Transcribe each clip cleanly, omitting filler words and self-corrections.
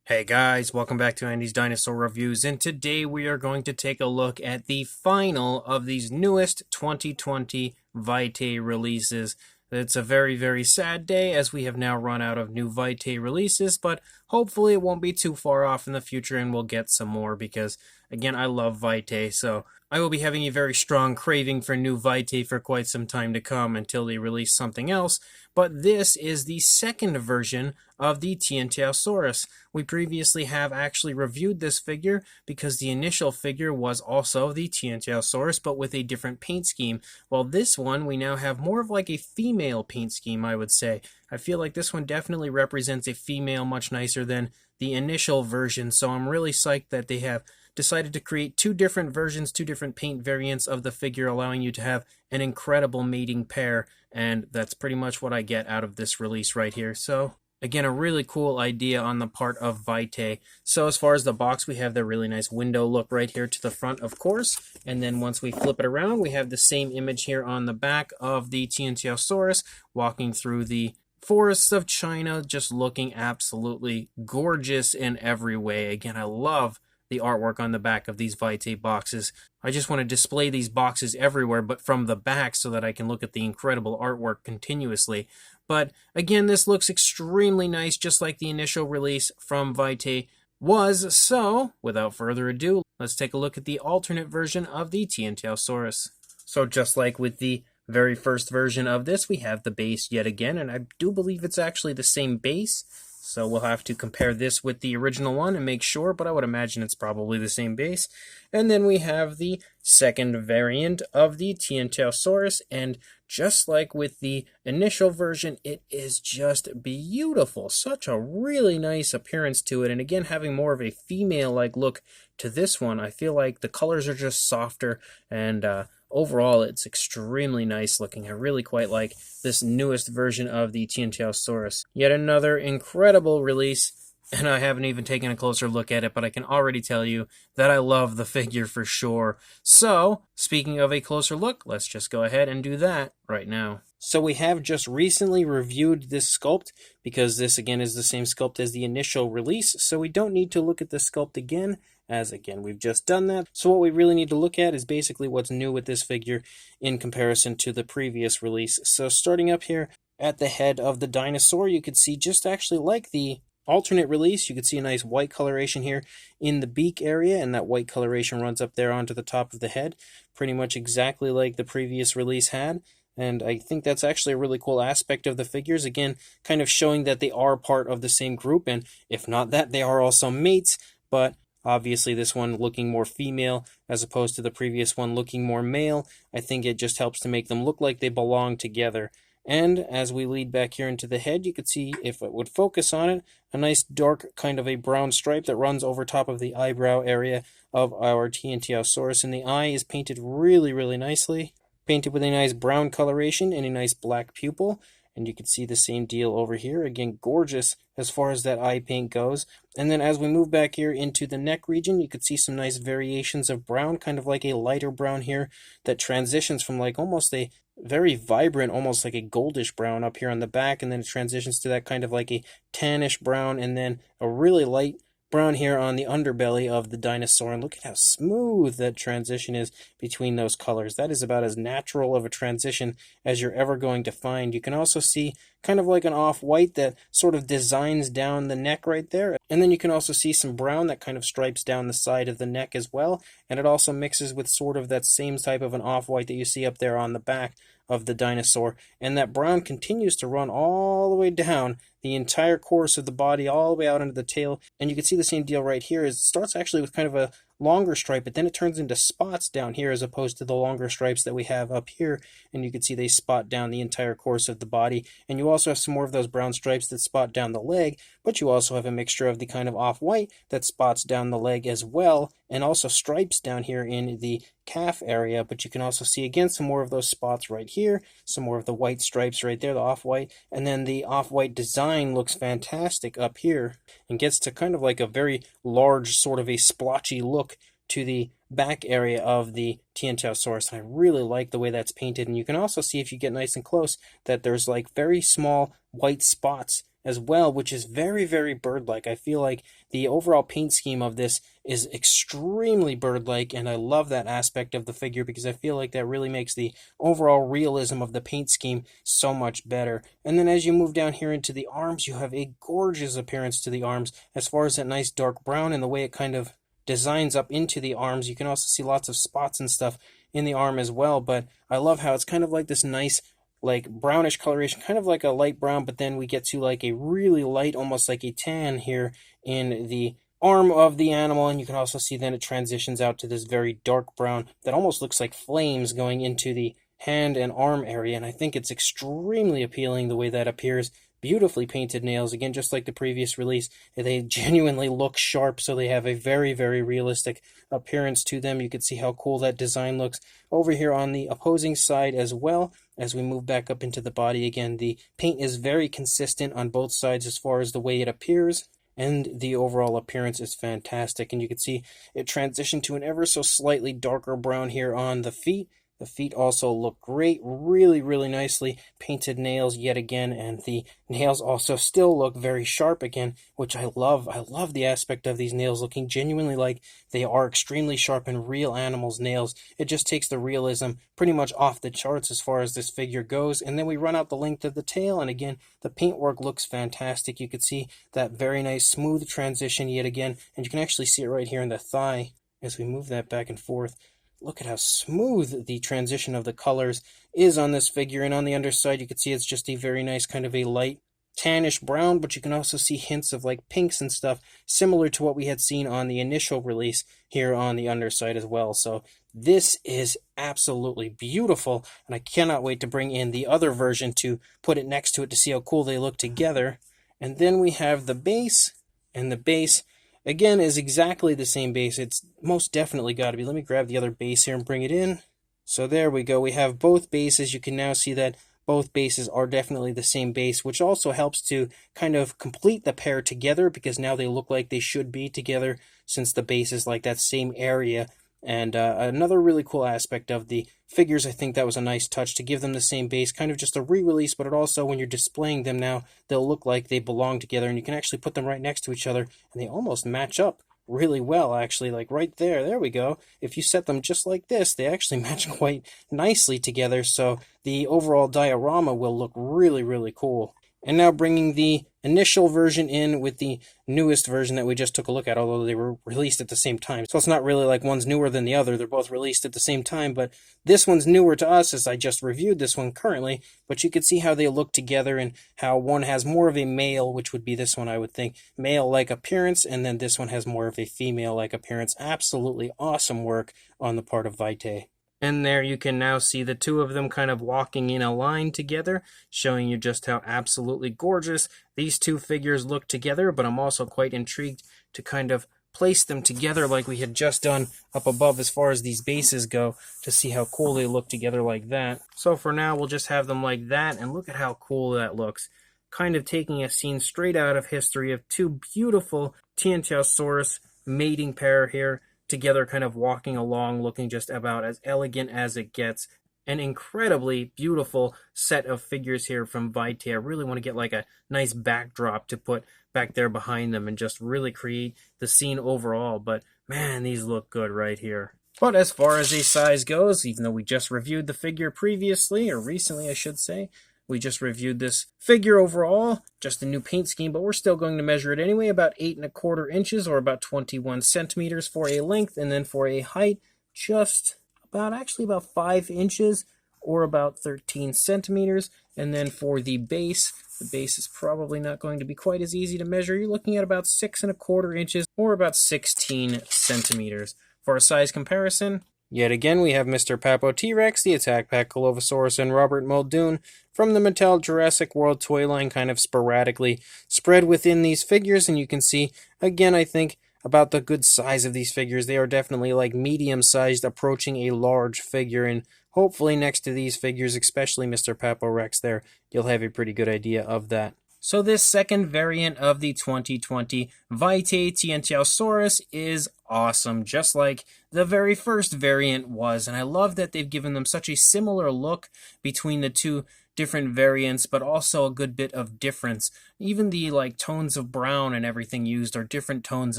Hey guys, welcome back to Andy's Dinosaur Reviews, and today we are going to take a look at the final of these newest 2020 Vitae releases. It's a very, very sad day as we have now run out of new Vitae releases, but hopefully it won't be too far off in the future and we'll get some more because, again, I love Vitae, so I will be having a very strong craving for new Vitae for quite some time to come until they release something else, but this is the second version of the Tiantaiosaurus. We previously have actually reviewed this figure because the initial figure was also the Tiantaiosaurus but with a different paint scheme, while this one we now have more of like a female paint scheme, I would say. I feel like this one definitely represents a female much nicer than the initial version, so I'm really psyched that they have decided to create two different versions, two different paint variants of the figure, allowing you to have an incredible mating pair, and that's pretty much what I get out of this release right here. So again, a really cool idea on the part of Vitae. So as far as the box, we have the really nice window look right here to the front, of course. And then once we flip it around, we have the same image here on the back of the Tiantaiosaurus walking through the forests of China, just looking absolutely gorgeous in every way. Again, I love the artwork on the back of these Vitae boxes. I just want to display these boxes everywhere, but from the back so that I can look at the incredible artwork continuously. But again, this looks extremely nice, just like the initial release from Vitae was. So, without further ado, let's take a look at the alternate version of the Tiantaiosaurus. So just like with the very first version of this, we have the base yet again, and I do believe it's actually the same base. So we'll have to compare this with the original one and make sure, but I would imagine it's probably the same base. And then we have the second variant of the Tiantaiosaurus, and just like with the initial version, it is just beautiful. Such a really nice appearance to it, and again, having more of a female-like look to this one. I feel like the colors are just softer, and overall, it's extremely nice looking. I really quite like this newest version of the Tiantaiosaurus. Yet another incredible release, and I haven't even taken a closer look at it, but I can already tell you that I love the figure for sure. So, speaking of a closer look, let's just go ahead and do that right now. So we have just recently reviewed this sculpt, because this again is the same sculpt as the initial release, so we don't need to look at the sculpt again, as again we've just done that. So what we really need to look at is basically what's new with this figure in comparison to the previous release. So starting up here at the head of the dinosaur, you could see just actually like the alternate release, you could see a nice white coloration here in the beak area, and that white coloration runs up there onto the top of the head, pretty much exactly like the previous release had. And I think that's actually a really cool aspect of the figures, again, kind of showing that they are part of the same group, and if not that, they are also mates, but obviously this one looking more female as opposed to the previous one looking more male. I think it just helps to make them look like they belong together. And as we lead back here into the head, you could see, if it would focus on it, a nice dark kind of a brown stripe that runs over top of the eyebrow area of our Tiantaiosaurus, and the eye is painted really, really nicely. Painted with a nice brown coloration and a nice black pupil. And you can see the same deal over here. Again, gorgeous as far as that eye paint goes. And then as we move back here into the neck region, you could see some nice variations of brown, kind of like a lighter brown here that transitions from like almost a very vibrant, almost like a goldish brown up here on the back, and then it transitions to that kind of like a tannish brown, and then a really light brown here on the underbelly of the dinosaur. And look at how smooth that transition is between those colors. That is about as natural of a transition as you're ever going to find. You can also see kind of like an off-white that sort of designs down the neck right there. And then you can also see some brown that kind of stripes down the side of the neck as well. And it also mixes with sort of that same type of an off-white that you see up there on the back of the dinosaur. And that brown continues to run all the way down the entire course of the body, all the way out into the tail. And you can see the same deal right here. It starts actually with kind of a longer stripe, but then it turns into spots down here as opposed to the longer stripes that we have up here. And you can see they spot down the entire course of the body. And you also have some more of those brown stripes that spot down the leg, but you also have a mixture of the kind of off-white that spots down the leg as well, and also stripes down here in the calf area. But you can also see again some more of those spots right here, some more of the white stripes right there, the off-white, and then the off-white design looks fantastic up here and gets to kind of like a very large sort of a splotchy look to the back area of the Tiantaiosaurus. I really like the way that's painted, and you can also see, if you get nice and close, that there's like very small white spots as well, which is very, very bird-like. I feel like the overall paint scheme of this is extremely bird-like, and I love that aspect of the figure because I feel like that really makes the overall realism of the paint scheme so much better. And then as you move down here into the arms, you have a gorgeous appearance to the arms as far as that nice dark brown and the way it kind of designs up into the arms. You can also see lots of spots and stuff in the arm as well, but I love how it's kind of like this nice like brownish coloration, kind of like a light brown, but then we get to like a really light, almost like a tan here in the arm of the animal, and you can also see then it transitions out to this very dark brown that almost looks like flames going into the hand and arm area, and I think it's extremely appealing the way that appears. Beautifully painted nails, again, just like the previous release. They genuinely look sharp, so they have a very, very realistic appearance to them. You can see how cool that design looks over here on the opposing side as well. As we move back up into the body again, the paint is very consistent on both sides as far as the way it appears, and the overall appearance is fantastic. And you can see it transitioned to an ever so slightly darker brown here on the feet. The feet also look great, really, really nicely painted nails yet again, and the nails also still look very sharp again, which I love. I love the aspect of these nails looking genuinely like they are extremely sharp and real animals' nails. It just takes the realism pretty much off the charts as far as this figure goes. And then we run out the length of the tail, and again, the paintwork looks fantastic. You can see that very nice smooth transition yet again, and you can actually see it right here in the thigh as we move that back and forth. Look at how smooth the transition of the colors is on this figure. And on the underside, you can see it's just a very nice kind of a light tannish brown, but you can also see hints of like pinks and stuff, similar to what we had seen on the initial release here on the underside as well. So this is absolutely beautiful, and I cannot wait to bring in the other version to put it next to it to see how cool they look together. And then we have the base, and the base again is exactly the same base. It's most definitely got to be. Let me grab the other base here and bring it in. So there we go. We have both bases. You can now see that both bases are definitely the same base, which also helps to kind of complete the pair together because now they look like they should be together since the base is like that same area. And another really cool aspect of the figures, I think that was a nice touch to give them the same base, kind of just a re-release, but it also, when you're displaying them now, they'll look like they belong together, and you can actually put them right next to each other, and they almost match up really well, actually, like right there. There we go. If you set them just like this, they actually match quite nicely together, so the overall diorama will look really, really cool. And now bringing the initial version in with the newest version that we just took a look at, although they were released at the same time. So it's not really like one's newer than the other. They're both released at the same time, but this one's newer to us as I just reviewed this one currently. But you can see how they look together and how one has more of a male, which would be this one, I would think, male-like appearance, and then this one has more of a female-like appearance. Absolutely awesome work on the part of Vitae. And there you can now see the two of them kind of walking in a line together, showing you just how absolutely gorgeous these two figures look together, but I'm also quite intrigued to kind of place them together like we had just done up above as far as these bases go, to see how cool they look together like that. So for now, we'll just have them like that, and look at how cool that looks. Kind of taking a scene straight out of history of two beautiful Tiantaiosaurus mating pair here, together kind of walking along, looking just about as elegant as it gets. An incredibly beautiful set of figures here from Vitae. I really want to get like a nice backdrop to put back there behind them and just really create the scene overall. But man, these look good right here. But as far as a size goes, even though we just reviewed the figure previously, or recently I should say, we just reviewed this figure overall, just a new paint scheme, but we're still going to measure it anyway, about 8¼ inches or about 21 centimeters for a length, and then for a height, just about 5 inches or about 13 centimeters. And then for the base is probably not going to be quite as easy to measure. You're looking at about 6¼ inches or about 16 centimeters. For a size comparison, yet again, we have Mr. Papo T-Rex, the Attack Pack Colovosaurus, and Robert Muldoon from the Mattel Jurassic World toy line, kind of sporadically spread within these figures. And you can see, again, I think, about the good size of these figures. They are definitely like medium-sized, approaching a large figure. And hopefully next to these figures, especially Mr. Papo Rex there, you'll have a pretty good idea of that. So this second variant of the 2020 Vitae Tiantaiosaurus is awesome, just like the very first variant was. And I love that they've given them such a similar look between the two different variants, but also a good bit of difference. Even the like tones of brown and everything used are different tones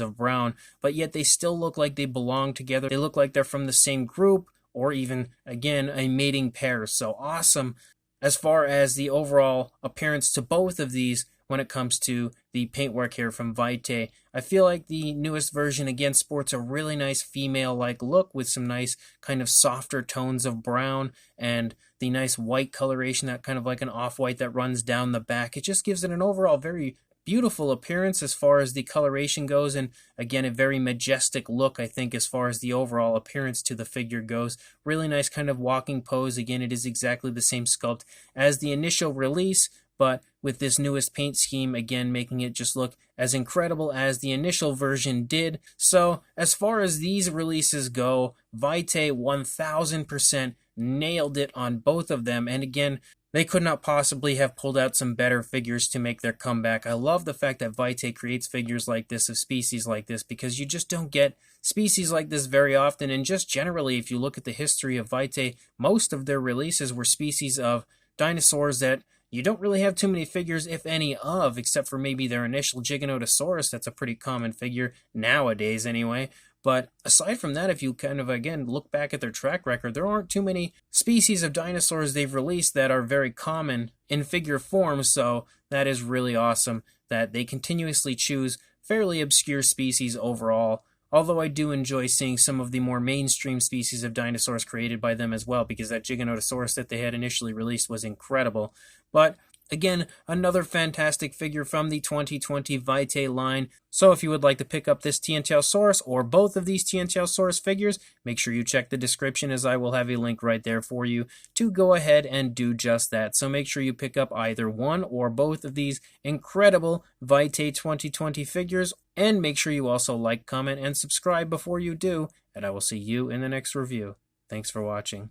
of brown, but yet they still look like they belong together. They look like they're from the same group, or even, again, a mating pair. So awesome as far as the overall appearance to both of these when it comes to the paintwork here from Vitae. I feel like the newest version, again, sports a really nice female-like look with some nice kind of softer tones of brown and the nice white coloration, that kind of like an off-white that runs down the back. It just gives it an overall very beautiful appearance as far as the coloration goes, and again, a very majestic look, I think, as far as the overall appearance to the figure goes. Really nice kind of walking pose. Again, it is exactly the same sculpt as the initial release, but with this newest paint scheme, again, making it just look as incredible as the initial version did. So, as far as these releases go, Vitae 1000% nailed it on both of them, and again, they could not possibly have pulled out some better figures to make their comeback. I love the fact that Vitae creates figures like this, of species like this, because you just don't get species like this very often, and just generally, if you look at the history of Vitae, most of their releases were species of dinosaurs that you don't really have too many figures, if any, of, except for maybe their initial Giganotosaurus. That's a pretty common figure nowadays anyway. But aside from that, if you kind of, again, look back at their track record, there aren't too many species of dinosaurs they've released that are very common in figure form, so that is really awesome that they continuously choose fairly obscure species overall. Although I do enjoy seeing some of the more mainstream species of dinosaurs created by them as well, because that Giganotosaurus that they had initially released was incredible. But again, another fantastic figure from the 2020 Vitae line. So if you would like to pick up this Tiantaiosaurus or both of these Tiantaiosaurus figures, make sure you check the description, as I will have a link right there for you to go ahead and do just that. So make sure you pick up either one or both of these incredible Vitae 2020 figures, and make sure you also like, comment, and subscribe before you do, and I will see you in the next review. Thanks for watching.